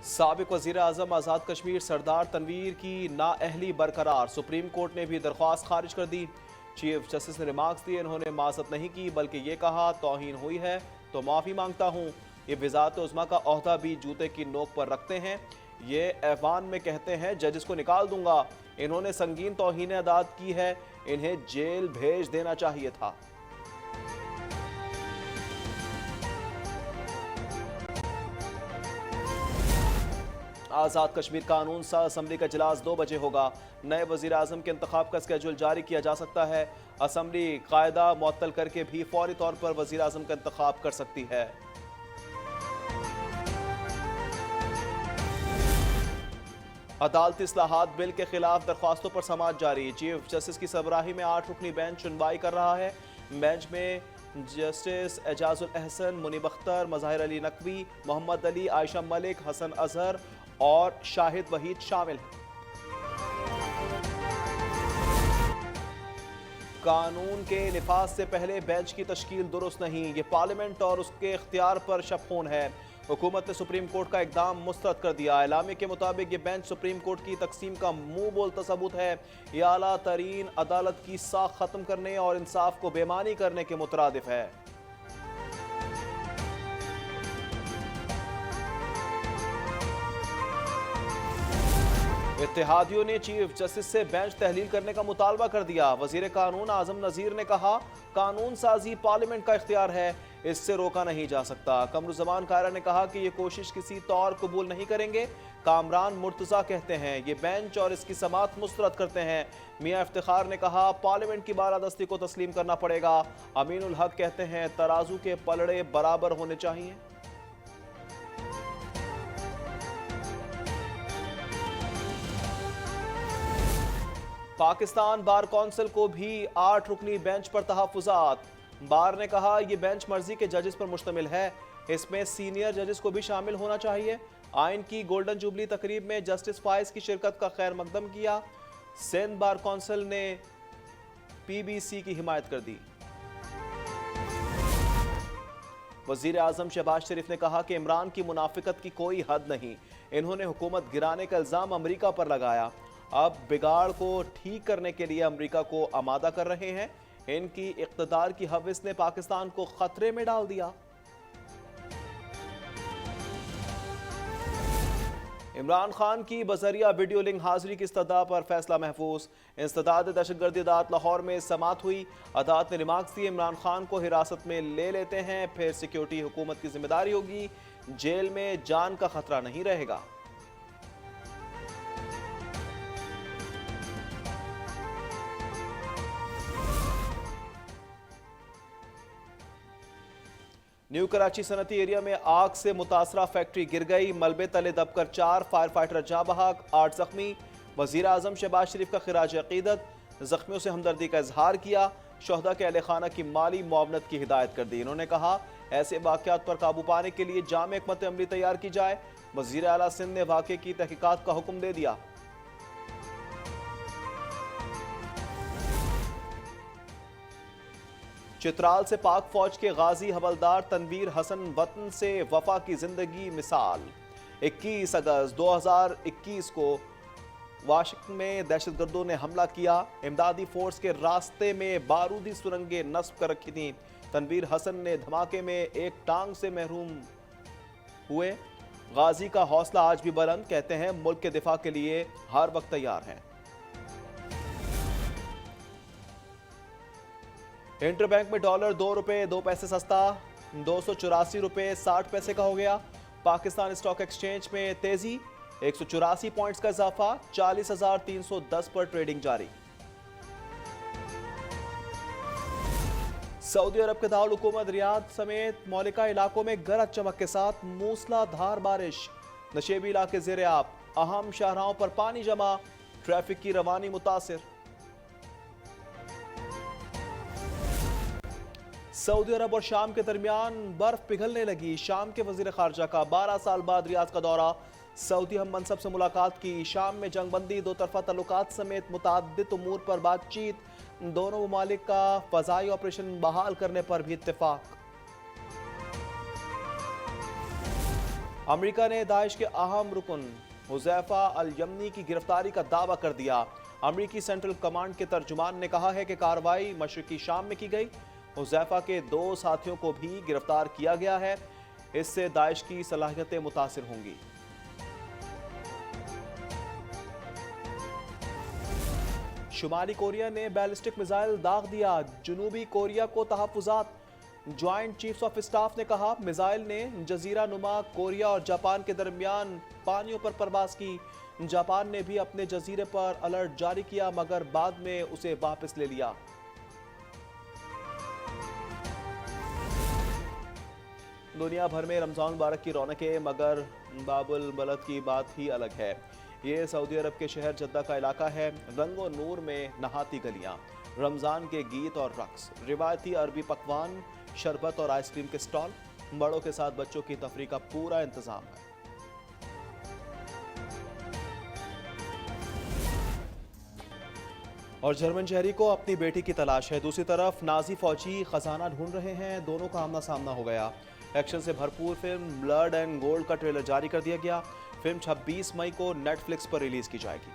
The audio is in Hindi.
साबिक वजीर आजम आज़ाद कश्मीर सरदार तनवीर की नाअहली बरकरार, सुप्रीम कोर्ट ने भी दरख्वास्त खारिज कर दी। चीफ जस्टिस ने रिमार्क्स दिए, इन्होंने माजरत नहीं की बल्कि ये कहा तौहीन हुई है तो माफ़ी मांगता हूँ। ये वज़ारत उज़्मा का ओहदा भी जूते की नोक पर रखते हैं। ये ऐवान में कहते हैं जजेस को निकाल दूंगा। इन्होंने संगीन तौहीन अदालत की है, इन्हें जेल भेज देना चाहिए था। आज़ाद कश्मीर कानून सा असम्बली का इजलास 2 बजे होगा। नए वजीर आजम के इंतखाब का स्केड्यूल जारी किया जा सकता है। असम्बली कायदा मुअत्तल करके भी फौरी तौर पर वजीर आजम का इंतखाब कर सकती है। अदालती इस्लाहात बिल के खिलाफ दरख्वास्तों पर समाअत जारी। चीफ जस्टिस की सरबराही में 8 रुकनी बेंच सुनवाई कर रहा है। बेंच में जस्टिस एजाजुल एहसन, मुनीब अख्तर, मज़ाहिर अली नकवी, मोहम्मद अली, आयशा मलिक, हसन अजहर और शाहिद वहीद शामिल हैं। कानून के निफाज से पहले बेंच की तश्कील दुरुस्त नहीं, ये पार्लियामेंट और उसके इख्तियार पर शफ़ून है। हुकूमत ने सुप्रीम कोर्ट का इकदाम मुस्तरद कर दिया। एलामे के मुताबिक ये बेंच सुप्रीम कोर्ट की तकसीम का मुंह बोलता सबूत है। ये आला तरीन अदालत की साख खत्म करने और इंसाफ को बेमानी करने के मुतरादिफ है। इत्तेहादियों ने चीफ जस्टिस से बेंच तहलील करने का मुतालबा कर दिया। वजीर कानून आजम नजीर ने कहा कानून साजी पार्लियामेंट का इख्तियार है, इससे रोका नहीं जा सकता। कमरुज़्ज़मान कायरा ने कहा कि ये कोशिश किसी तौर कबूल नहीं करेंगे। कामरान मुर्तज़ा कहते हैं ये बेंच और इसकी समाअत मुस्तरद करते हैं। मियां इफ्तिखार ने कहा पार्लियामेंट की बालादस्ती को तस्लीम करना पड़ेगा। अमीनुल हक कहते हैं तराजू के पलड़े बराबर होने चाहिए। पाकिस्तान बार कौंसिल को भी 8 रुकनी बेंच पर तहफ़्फ़ुज़ात। बार ने कहा यह बेंच मर्जी के जजेस पर मुश्तमिल है, इसमें सीनियर जजेस को भी शामिल होना चाहिए। आइन की गोल्डन जुबली तकरीब में जस्टिस फाइज की शिरकत का खैर मकदम किया। सिंध बार कौंसिल ने PBC की हिमायत कर दी। वजीर आजम शहबाज शरीफ ने कहा कि इमरान की मुनाफिकत की कोई हद नहीं, इन्होंने हुकूमत गिराने का इल्ज़ाम अमरीका पर लगाया। अब बिगाड़ को ठीक करने के लिए अमरीका को आमादा कर रहे हैं। इनकी इक़्तिदार की हवस ने पाकिस्तान को खतरे में डाल दिया। इमरान खान की बजरिया वीडियो लिंक हाजिरी की इस्तदा पर फैसला महफूज। इंसदाद दहशतगर्दी अदालत लाहौर में समाअत हुई। अदालत ने रिमार्क्स दिए इमरान खान को हिरासत में ले लेते हैं, फिर सिक्योरिटी हुकूमत की जिम्मेदारी होगी, जेल में जान का खतरा नहीं रहेगा। न्यू कराची सनती एरिया में आग से मुतासरा फैक्ट्री गिर गई। मलबे तले दबकर 4 फायर फाइटर जाँ बहक, 8 जख्मी। वजीर आजम शहबाज शरीफ का खिराज अकीदत, जख्मियों से हमदर्दी का इजहार किया। शोहदा के अहले खाना की माली मुआवनत की हिदायत कर दी। इन्होंने कहा ऐसे वाक़यात पर काबू पाने के लिए जामे हिकमत अमली तैयार की जाए। वजीर आला सिंध ने वाक़े की तहकीकात का हुक्म दे दिया। चित्राल से पाक फौज के गाजी हवलदार तनवीर हसन वतन से वफा की जिंदगी मिसाल। 21 अगस्त 2021 को वाशिक में दहशतगर्दों ने हमला किया। इमदादी फोर्स के रास्ते में बारूदी सुरंगें नस्ब कर रखी थीं। तनवीर हसन ने धमाके में एक टांग से महरूम हुए। गाजी का हौसला आज भी बुलंद, कहते हैं मुल्क के दिफा के लिए हर वक्त तैयार हैं। इंटरबैंक में डॉलर 2 रुपये 2 पैसे सस्ता, 284 रुपये 60 पैसे का हो गया। पाकिस्तान स्टॉक एक्सचेंज में तेजी, 184 पॉइंट्स का इजाफा, 40,310 पर ट्रेडिंग जारी। सऊदी अरब के दारुल हुकूमत रियाद समेत मौलिका इलाकों में गरज चमक के साथ मूसलाधार बारिश। नशेबी इलाके ज़ेरे आब, अहम शाहराहों पर पानी जमा, ट्रैफिक की रवानी मुतासिर। सऊदी अरब और शाम के दरमियान बर्फ पिघलने लगी। शाम के वजीर खारजा का 12 साल बाद रियाद का दौरा। सऊदी हम मनसब से मुलाकात की। शाम में जंगबंदी, दो तरफा तल्लुकात समेत मुताद्दिद उमूर पर बातचीत। दोनों ममालिक का फ़ज़ाई ऑपरेशन बहाल करने पर भी इत्तेफाक। अमेरिका ने दाइश के अहम रुकन हुज़ैफा अल यमनी की गिरफ्तारी का दावा कर दिया। अमेरिकी सेंट्रल कमांड के तर्जुमान ने कहा है कि कार्रवाई मशरकी शाम में की गई। हुज़ैफा के 2 साथियों को भी गिरफ्तार किया गया है। इससे दाइश की सलाहियतें मुतासिर होंगी। शुमाली कोरिया ने बैलिस्टिक मिसाइल दाग दिया। जनूबी कोरिया को तहफ़्फ़ुज़ात। ज्वाइंट चीफ्स ऑफ स्टाफ ने कहा मिसाइल ने जजीरा नुमा कोरिया और जापान के दरमियान पानियों पर परवाज की। जापान ने भी अपने जजीरे पर अलर्ट जारी किया मगर बाद में उसे वापस ले लिया। दुनिया भर में रमजान मुबारक की रौनकें, मगर बाबुल बलद की बात ही अलग है। ये सऊदी अरब के शहर जद्दा का इलाका है। रंगो नूर में नहाती गलियां, रमजान के गीत और रक्स, रिवायती अरबी पकवान, शरबत और आइसक्रीम के स्टॉल, बड़ों के साथ बच्चों की तफरीह का पूरा इंतजाम है। और जर्मन शहरी को अपनी बेटी की तलाश है। दूसरी तरफ नाजी फौजी खजाना ढूंढ रहे हैं। दोनों का आमना सामना हो गया। एक्शन से भरपूर फिल्म ब्लड एंड गोल्ड का ट्रेलर जारी कर दिया गया। फिल्म 26 मई को नेटफ्लिक्स पर रिलीज की जाएगी।